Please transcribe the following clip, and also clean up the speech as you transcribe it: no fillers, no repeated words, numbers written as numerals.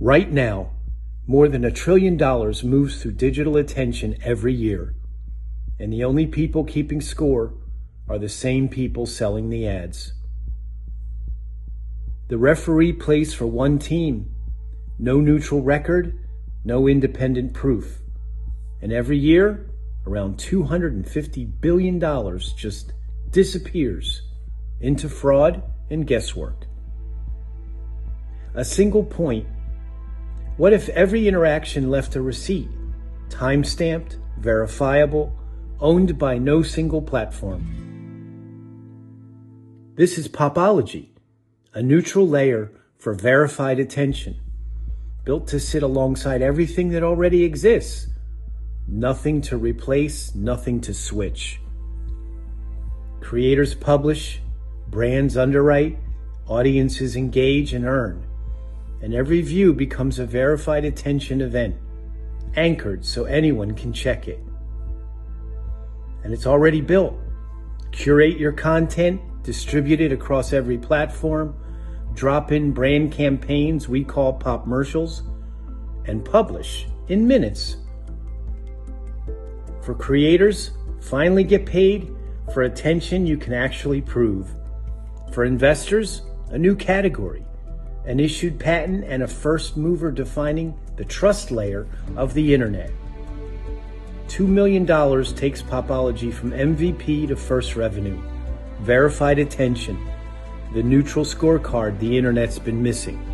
Right now, more than $1 trillion moves through digital attention every year, and the only people keeping score are the same people selling the ads. The referee plays for one team, no neutral record, no independent proof. And every year, around $250 billion just disappears into fraud and guesswork. A single point. What if every interaction left a receipt, time-stamped, verifiable, owned by no single platform? This is POPOLOGY, a neutral layer for verified attention, built to sit alongside everything that already exists. Nothing to replace, nothing to switch. Creators publish, brands underwrite, audiences engage and earn. And every view becomes a verified attention event, anchored so anyone can check it. And it's already built. Curate your content, distribute it across every platform, drop in brand campaigns we call popmercials, and publish in minutes. For creators, finally get paid for attention you can actually prove. For investors, a new category, an issued patent, and a first mover defining the trust layer of the internet. $2 million takes POPOLOGY from MVP to first revenue. Verified attention, the neutral scorecard the internet's been missing.